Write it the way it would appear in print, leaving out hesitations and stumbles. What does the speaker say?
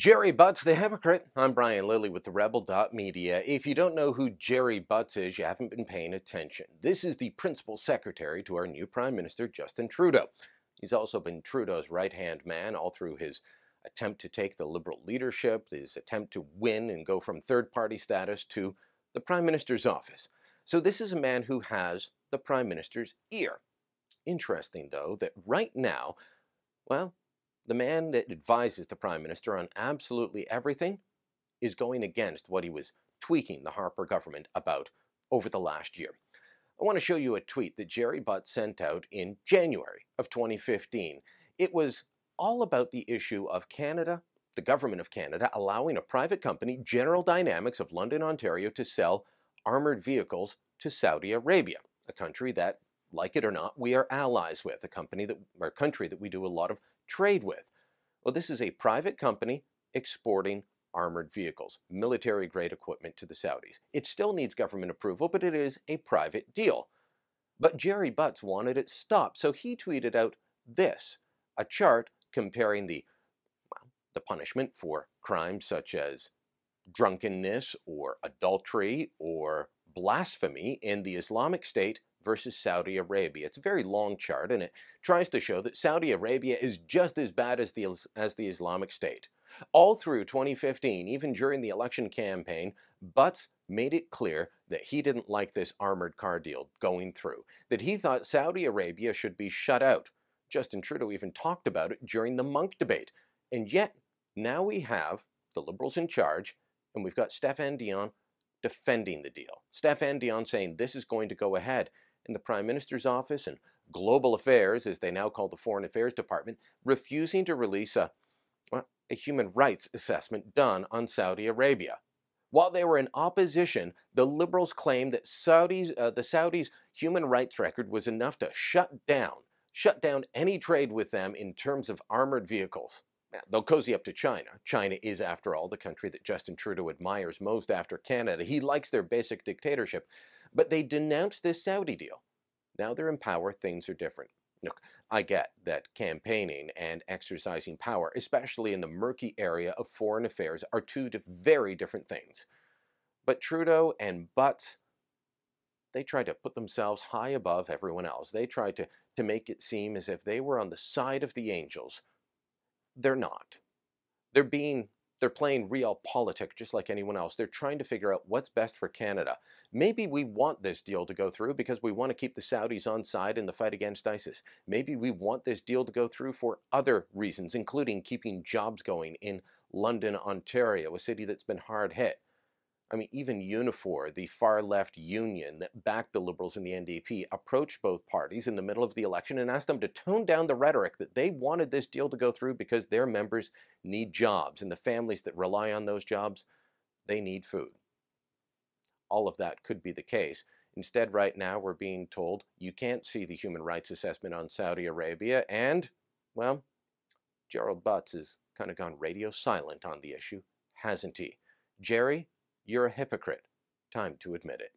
Gerald Butts, the hypocrite. I'm Brian Lilley with TheRebel.Media. If you don't know who Gerald Butts is, you haven't been paying attention. This is the principal secretary to our new Prime Minister, Justin Trudeau. He's also been Trudeau's right-hand man all through his attempt to take the Liberal leadership, his attempt to win and go from third-party status to the Prime Minister's office. So this is a man who has the Prime Minister's ear. Interesting, though, that right now, well, the man that advises the Prime Minister on absolutely everything is going against what he was tweaking the Harper government about over the last year. I want to show you a tweet that Gerald Butts sent out in January of 2015. It was all about the issue of Canada, the government of Canada, allowing a private company, General Dynamics of London, Ontario, to sell armored vehicles to Saudi Arabia, a country that, like it or not, we are allies with, a country that we do a lot of trade with. Well, this is a private company exporting armored vehicles, military-grade equipment to the Saudis. It still needs government approval, but it is a private deal. But Gerald Butts wanted it stopped, so he tweeted out this, a chart comparing the punishment for crimes such as drunkenness or adultery or blasphemy in the Islamic State versus Saudi Arabia. It's a very long chart, and it tries to show that Saudi Arabia is just as bad as the Islamic State. All through 2015, even during the election campaign, Butts made it clear that he didn't like this armored car deal going through, that he thought Saudi Arabia should be shut out. Justin Trudeau even talked about it during the Monk debate. And yet, now we have the Liberals in charge, and we've got Stephane Dion defending the deal. Stephane Dion saying this is going to go ahead. In the Prime Minister's office and Global Affairs, as they now call the Foreign Affairs Department, refusing to release a human rights assessment done on Saudi Arabia. While they were in opposition, the Liberals claimed that the Saudis' human rights record was enough to shut down any trade with them in terms of armored vehicles. They'll cozy up to China. China is, after all, the country that Justin Trudeau admires most after Canada. He likes their basic dictatorship. But they denounced this Saudi deal. Now they're in power, things are different. Look, I get that campaigning and exercising power, especially in the murky area of foreign affairs, are two very different things. But Trudeau and Butts, they tried to put themselves high above everyone else. They tried to make it seem as if they were on the side of the angels. They're not. They're playing realpolitik just like anyone else. They're trying to figure out what's best for Canada. Maybe we want this deal to go through because we want to keep the Saudis on side in the fight against ISIS. Maybe we want this deal to go through for other reasons, including keeping jobs going in London, Ontario, a city that's been hard hit. I mean, even Unifor, the far-left union that backed the Liberals and the NDP, approached both parties in the middle of the election and asked them to tone down the rhetoric that they wanted this deal to go through because their members need jobs, and the families that rely on those jobs, they need food. All of that could be the case. Instead, right now, we're being told you can't see the human rights assessment on Saudi Arabia, and, well, Gerald Butts has kind of gone radio silent on the issue, hasn't he? Jerry, you're a hypocrite. Time to admit it.